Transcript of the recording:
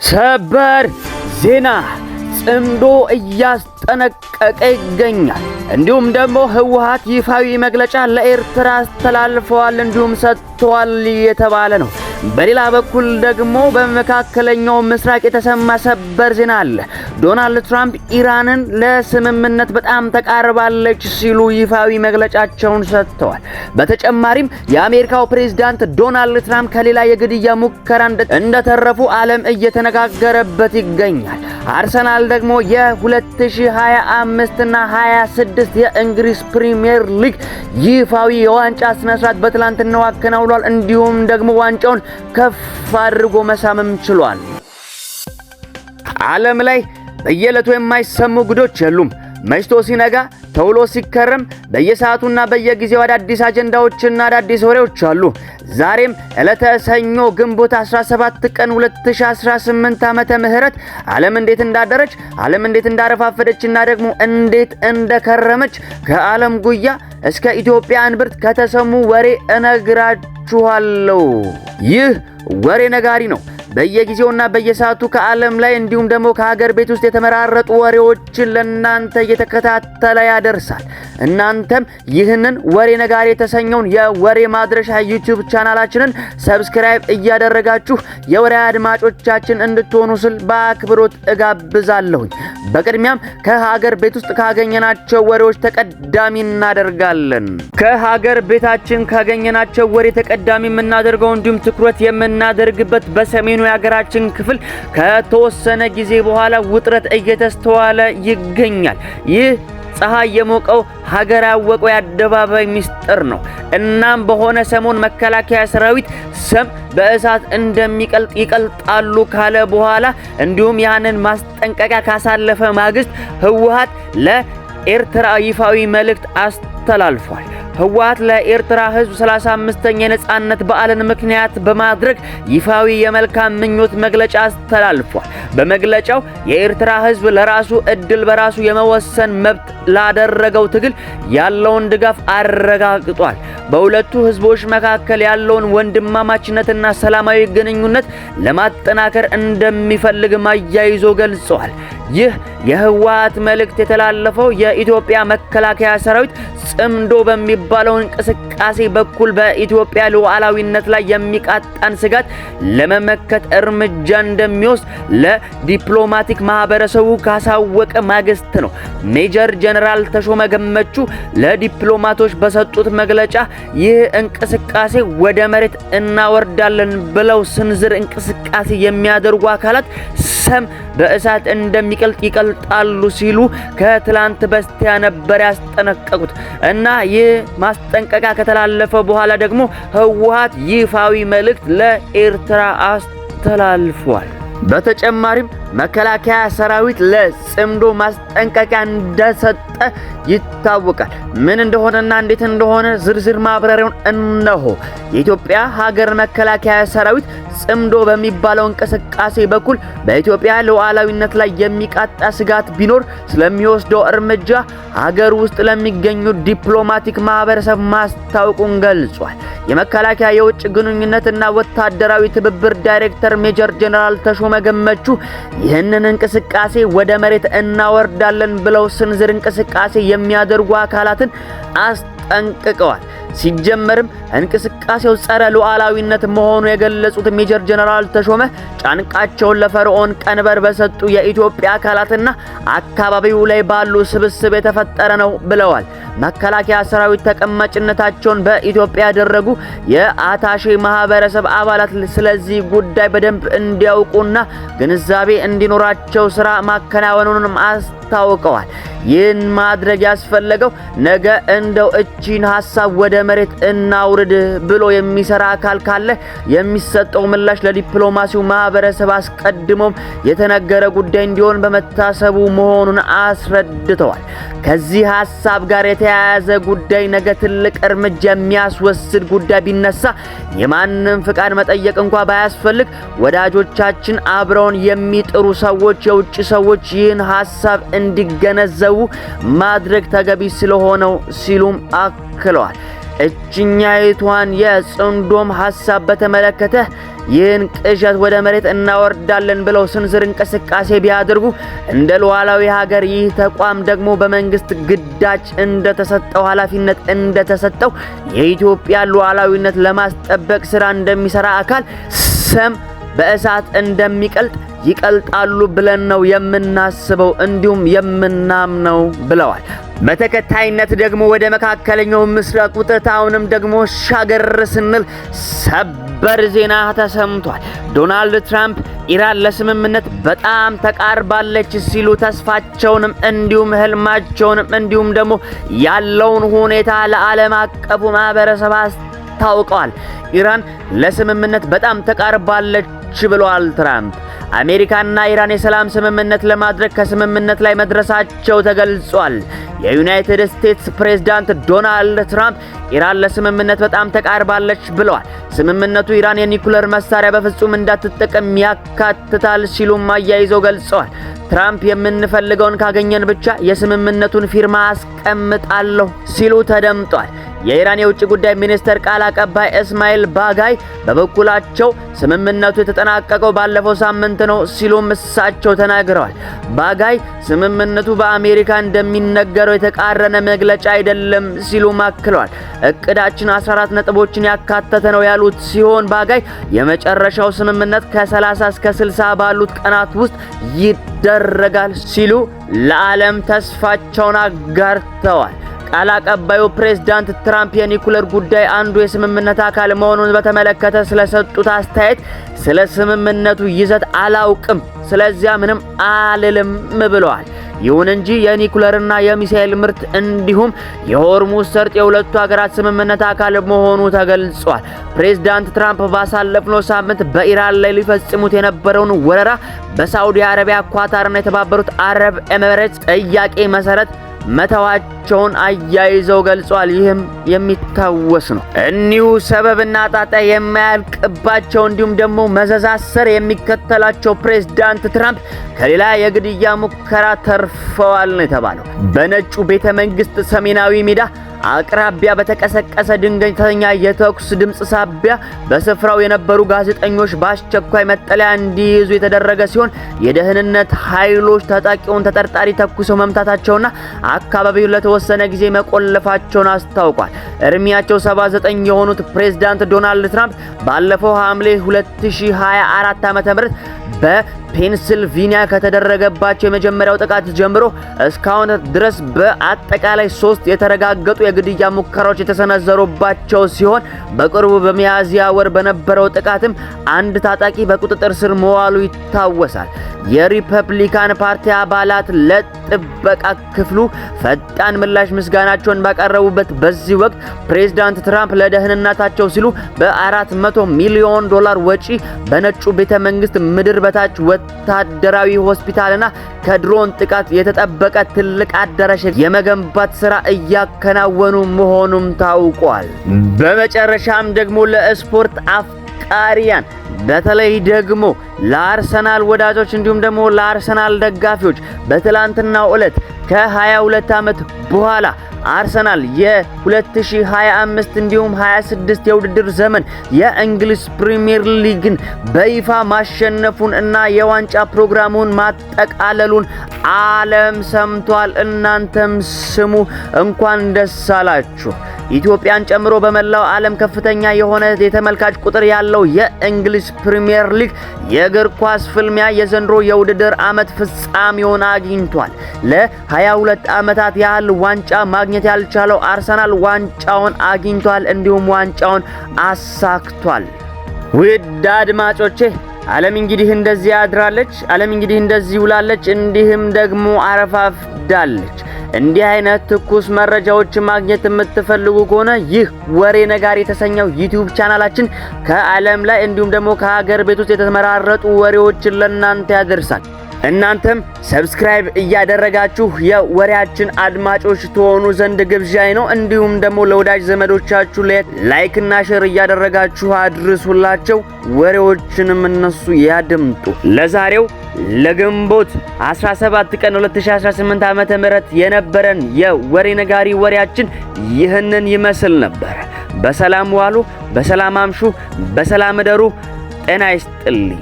ሰበር ዜና ጽምዶ እያስጠነቀቀ ይገኛል። እንዲሁም ደግሞ ህወሓት ይፋዊ መግለጫ ለኤርትራ አስተላልፈዋል እንዲሁም ሰጥቷል የተባለ ነው። በሌላ በኩል ደግሞ በመካከለኛው ምስራቅ የተሰማ ሰበር ዜና አለ። ዶናልድ ትራምፕ ኢራንን ለስምምነት በጣም ተቃርባለች ሲሉ ይፋዊ መግለጫቸውን ሰጥተዋል። በተጨማሪም የአሜሪካው ፕሬዝዳንት ዶናልድ ትራምፕ ከሌላ የግድያ ሙከራ እንደተረፉ ዓለም እየተነጋገረበት ይገኛል። አርሰናል ደግሞ የ2025 እና 26 የእንግሊዝ ፕሪሚየር ሊግ ይፋዊ የዋንጫ ስነ ስርዓት በትላንትናው አከናውኗል። እንዲሁም ደግሞ ዋንጫውን ከፍ አድርጎ መሳምም ችሏል። ዓለም ላይ በየዕለቱ የማይሰሙ ጉዶች የሉም። መሽቶ ሲነጋ ተውሎ ሲከረም በየሰዓቱና በየጊዜው አዳዲስ አጀንዳዎችና አዳዲስ ወሬዎች አሉ። ዛሬም ዕለተ ሰኞ ግንቦት 17 ቀን 2018 ዓመተ ምህረት ዓለም እንዴት እንዳደረች፣ ዓለም እንዴት እንዳረፋፈደችና ደግሞ እንዴት እንደከረመች ከዓለም ጉያ እስከ ኢትዮጵያ እንብርት ከተሰሙ ወሬ እነግራችኋለሁ። ይህ ወሬ ነጋሪ ነው። በየጊዜውና በየሰዓቱ ከዓለም ላይ እንዲሁም ደግሞ ከሀገር ቤት ውስጥ የተመራረጡ ወሬዎችን ለናንተ እየተከታተለ ያደርሳል። እናንተም ይህንን ወሬ ነጋሪ የተሰኘውን የወሬ ማድረሻ ዩቲዩብ ቻናላችንን ሰብስክራይብ እያደረጋችሁ የወሬ አድማጮቻችን እንድትሆኑ ስል በአክብሮት እጋብዛለሁኝ። በቅድሚያም ከሀገር ቤት ውስጥ ካገኘናቸው ወሬዎች ተቀዳሚ እናደርጋለን። ከሀገር ቤታችን ካገኘናቸው ወሬ ተቀዳሚ የምናደርገው እንዲሁም ትኩረት የምናደርግበት በሰሜኑ የሀገራችን ክፍል ከተወሰነ ጊዜ በኋላ ውጥረት እየተስተዋለ ይገኛል። ይህ ፀሐይ የሞቀው ሀገር ያወቀው የአደባባይ ሚስጥር ነው። እናም በሆነ ሰሞን መከላከያ ሰራዊት ሰም በእሳት እንደሚቀልጥ ይቀልጣሉ ካለ በኋላ እንዲሁም ያንን ማስጠንቀቂያ ካሳለፈ ማግስት ህወሓት ለኤርትራ ይፋዊ መልእክት አስተላልፏል። ህወሓት ለኤርትራ ህዝብ 35ኛ የነጻነት በዓልን ምክንያት በማድረግ ይፋዊ የመልካም ምኞት መግለጫ አስተላልፏል። በመግለጫው የኤርትራ ህዝብ ለራሱ እድል በራሱ የመወሰን መብት ላደረገው ትግል ያለውን ድጋፍ አረጋግጧል። በሁለቱ ህዝቦች መካከል ያለውን ወንድማማችነትና ሰላማዊ ግንኙነት ለማጠናከር እንደሚፈልግ አያይዞ ገልጿል። ይህ የህወሓት መልእክት የተላለፈው የኢትዮጵያ መከላከያ ሰራዊት ጽምዶ በሚባለው እንቅስቃሴ በኩል በኢትዮጵያ ሉዓላዊነት ላይ የሚቃጣን ስጋት ለመመከት እርምጃ እንደሚወስድ ለዲፕሎማቲክ ማህበረሰቡ ካሳወቀ ማግስት ነው። ሜጀር ጀነራል ተሾመ ገመቹ ለዲፕሎማቶች በሰጡት መግለጫ ይህ እንቅስቃሴ ወደ መሬት እናወርዳለን ብለው ስንዝር እንቅስቃሴ የሚያደርጉ አካላት ሰም በእሳት እንደሚቀልጥ ይቀልጣሉ ሲሉ ከትላንት በስቲያ ነበር ያስጠነቀቁት። እና ይህ ማስጠንቀቂያ ከተላለፈ በኋላ ደግሞ ህወሓት ይፋዊ መልእክት ለኤርትራ አስተላልፏል። በተጨማሪም መከላከያ ሰራዊት ለጽምዶ ማስጠንቀቂያ እንደሰጠ ይታወቃል። ምን እንደሆነና እንዴት እንደሆነ ዝርዝር ማብራሪያውን እነሆ። የኢትዮጵያ ሀገር መከላከያ ሰራዊት ጽምዶ በሚባለው እንቅስቃሴ በኩል በኢትዮጵያ ሉዓላዊነት ላይ የሚቃጣ ስጋት ቢኖር ስለሚወስደው እርምጃ ሀገር ውስጥ ለሚገኙ ዲፕሎማቲክ ማህበረሰብ ማስታወቁን ገልጿል። የመከላከያ የውጭ ግንኙነትና ወታደራዊ ትብብር ዳይሬክተር ሜጀር ጀነራል ተሾመ ገመቹ ይህንን እንቅስቃሴ ወደ መሬት እናወርዳለን ብለው ስንዝር እንቅስቃሴ የሚያደርጉ አካላትን አስጠንቅቀዋል። ሲጀመርም እንቅስቃሴው ጸረ ሉዓላዊነት መሆኑ የገለጹት ሜጀር ጀነራል ተሾመ ጫንቃቸውን ለፈርዖን ቀንበር በሰጡ የኢትዮጵያ አካላትና አካባቢው ላይ ባሉ ስብስብ የተፈጠረ ነው ብለዋል። መከላከያ ሰራዊት ተቀማጭነታቸውን በኢትዮጵያ ያደረጉ የአታሼ ማህበረሰብ አባላት ስለዚህ ጉዳይ በደንብ እንዲያውቁና ግንዛቤ እንዲኖራቸው ስራ ማከናወኑንም አስታውቀዋል። ይህን ማድረግ ያስፈለገው ነገ እንደው እቺን ሐሳብ ወደ መሬት እናውርድ ብሎ የሚሰራ አካል ካለ የሚሰጠው ምላሽ ለዲፕሎማሲው ማህበረሰብ አስቀድሞም የተነገረ ጉዳይ እንዲሆን በመታሰቡ መሆኑን አስረድተዋል። ከዚህ ሐሳብ ጋር የተያያዘ ጉዳይ ነገ ትልቅ እርምጃ የሚያስወስድ ጉዳይ ቢነሳ የማንም ፍቃድ መጠየቅ እንኳን ባያስፈልግ ወዳጆቻችን አብረውን የሚጥሩ ሰዎች የውጭ ሰዎች ይህን ሐሳብ እንዲገነዘቡ ማድረግ ተገቢ ስለሆነው ሲሉም አክለዋል። እችኛይቷን የጽምዶም ሐሳብ በተመለከተ ይህን ቅዠት ወደ መሬት እናወርዳለን ብለው ስንዝር እንቅስቃሴ ቢያደርጉ እንደ ሉዓላዊ ሀገር ይህ ተቋም ደግሞ በመንግስት ግዳጅ እንደተሰጠው ኃላፊነት እንደተሰጠው የኢትዮጵያ ሉዓላዊነት ለማስጠበቅ ስራ እንደሚሰራ አካል ሰም በእሳት እንደሚቀልጥ ይቀልጣሉ ብለን ነው የምናስበው እንዲሁም የምናምነው ብለዋል። በተከታይነት ደግሞ ወደ መካከለኛው ምስራቅ ውጥረት አሁንም ደግሞ ሻገር ስንል ሰበር ዜና ተሰምቷል። ዶናልድ ትራምፕ ኢራን ለስምምነት በጣም ተቃርባለች ሲሉ ተስፋቸውንም እንዲሁም ህልማቸውንም እንዲሁም ደግሞ ያለውን ሁኔታ ለዓለም አቀፉ ማህበረሰብ አስታውቀዋል። ኢራን ለስምምነት በጣም ተቃርባለች ብለዋል ትራምፕ። አሜሪካና ኢራን የሰላም ስምምነት ለማድረግ ከስምምነት ላይ መድረሳቸው ተገልጿል። የዩናይትድ ስቴትስ ፕሬዝዳንት ዶናልድ ትራምፕ ኢራን ለስምምነት በጣም ተቃርባለች ብለዋል። ስምምነቱ ኢራን የኒኩለር መሳሪያ በፍጹም እንዳትጠቀም ያካትታል ሲሉም አያይዘው ገልጸዋል። ትራምፕ የምንፈልገውን ካገኘን ብቻ የስምምነቱን ፊርማ አስቀምጣለሁ ሲሉ ተደምጧል። የኢራን የውጭ ጉዳይ ሚኒስትር ቃል አቀባይ እስማኤል ባጋይ በበኩላቸው ስምምነቱ የተጠናቀቀው ባለፈው ሳምንት ነው ሲሉም እሳቸው ተናግረዋል። ባጋይ ስምምነቱ በአሜሪካ እንደሚነገረው የተቃረነ መግለጫ አይደለም ሲሉ አክለዋል። እቅዳችን 14 ነጥቦችን ያካተተ ነው ያሉት ሲሆን ባጋይ የመጨረሻው ስምምነት ከ30 እስከ 60 ባሉት ቀናት ውስጥ ይደረጋል ሲሉ ለዓለም ተስፋቸውን አጋርተዋል። ቃል አቀባዩ ፕሬዝዳንት ትራምፕ የኒኩለር ጉዳይ አንዱ የስምምነት አካል መሆኑን በተመለከተ ስለሰጡት አስተያየት ስለ ስምምነቱ ይዘት አላውቅም፣ ስለዚያ ምንም አልልም ብለዋል። ይሁን እንጂ የኒኩለርና የሚሳኤል ምርት እንዲሁም የሆርሙዝ ሰርጥ የሁለቱ ሀገራት ስምምነት አካል መሆኑ ተገልጿል። ፕሬዝዳንት ትራምፕ ባሳለፍነው ሳምንት በኢራን ላይ ሊፈጽሙት የነበረውን ወረራ በሳዑዲ አረቢያ፣ ኳታርና የተባበሩት አረብ ኤሚሬትስ ጥያቄ መሰረት መተዋቸውን አያይዘው ገልጿል። ይህም የሚታወስ ነው። እኒሁ ሰበብና ጣጣ የማያልቅባቸው እንዲሁም ደግሞ መዘዛሰር የሚከተላቸው ፕሬዝዳንት ትራምፕ ከሌላ የግድያ ሙከራ ተርፈዋል ነው የተባለው። በነጩ ቤተ መንግስት ሰሜናዊ ሜዳ አቅራቢያ በተቀሰቀሰ ድንገተኛ የተኩስ ድምጽ ሳቢያ በስፍራው የነበሩ ጋዜጠኞች በአስቸኳይ መጠለያ እንዲይዙ የተደረገ ሲሆን የደህንነት ኃይሎች ታጣቂውን ተጠርጣሪ ተኩሰው መምታታቸውና አካባቢውን ለተወሰነ ጊዜ መቆለፋቸውን አስታውቋል። እድሜያቸው 79 የሆኑት ፕሬዝዳንት ዶናልድ ትራምፕ ባለፈው ሐምሌ 2024 ዓ.ም በፔንሲልቬኒያ ከተደረገባቸው የመጀመሪያው ጥቃት ጀምሮ እስካሁን ድረስ በአጠቃላይ 3 የተረጋገጡ የግድያ ሙከራዎች የተሰነዘሩባቸው ሲሆን በቅርቡ በሚያዝያ ወር በነበረው ጥቃትም አንድ ታጣቂ በቁጥጥር ስር መዋሉ ይታወሳል። የሪፐብሊካን ፓርቲ አባላት ለጥበቃ ክፍሉ ፈጣን ምላሽ ምስጋናቸውን ባቀረቡበት በዚህ ወቅት ፕሬዝዳንት ትራምፕ ለደህንነታቸው ሲሉ በ400 ሚሊዮን ዶላር ወጪ በነጩ ቤተ መንግስት ምድር በታች ወታደራዊ ሆስፒታልና ከድሮን ጥቃት የተጠበቀ ትልቅ አዳራሽ የመገንባት ስራ እያከናወኑ መሆኑም ታውቋል። በመጨረሻም ደግሞ ለስፖርት አፍቃሪያን በተለይ ደግሞ ለአርሰናል ወዳጆች እንዲሁም ደግሞ ለአርሰናል ደጋፊዎች በትላንትናው ዕለት ከ22 ዓመት በኋላ አርሰናል የ2025 እንዲሁም 26 የውድድር ዘመን የእንግሊዝ ፕሪሚየር ሊግን በይፋ ማሸነፉን እና የዋንጫ ፕሮግራሙን ማጠቃለሉን ዓለም ሰምቷል። እናንተም ስሙ፣ እንኳን ደስ አላችሁ። ኢትዮጵያን ጨምሮ በመላው ዓለም ከፍተኛ የሆነ የተመልካች ቁጥር ያለው የእንግሊዝ ፕሪሚየር ሊግ የእግር ኳስ ፍልሚያ የዘንድሮ የውድድር ዓመት ፍጻሜውን አግኝቷል። ለ22 ዓመታት ያህል ዋንጫ ማግኘት ያልቻለው አርሰናል ዋንጫውን አግኝቷል፣ እንዲሁም ዋንጫውን አሳክቷል። ውድ አድማጮቼ ዓለም እንግዲህ እንደዚህ አድራለች፣ ዓለም እንግዲህ እንደዚህ ውላለች፣ እንዲህም ደግሞ አረፋፍዳለች። እንዲህ አይነት ትኩስ መረጃዎች ማግኘት የምትፈልጉ ከሆነ ይህ ወሬ ነጋሪ የተሰኘው ዩቲዩብ ቻናላችን ከዓለም ላይ እንዲሁም ደግሞ ከሀገር ቤት ውስጥ የተመራረጡ ወሬዎችን ለእናንተ ያደርሳል። እናንተም ሰብስክራይብ እያደረጋችሁ የወሬያችን አድማጮች ትሆኑ ዘንድ ግብዣይ ነው። እንዲሁም ደግሞ ለወዳጅ ዘመዶቻችሁ ላይክ እና ሼር እያደረጋችሁ አድርሱላቸው፣ ወሬዎችንም እነሱ ያድምጡ። ለዛሬው ለግንቦት 17 ቀን 2018 ዓመተ ምህረት የነበረን የወሬ ነጋሪ ወሬያችን ይህንን ይመስል ነበር። በሰላም ዋሉ፣ በሰላም አምሹ፣ በሰላም እደሩ። ጤና ይስጥልኝ።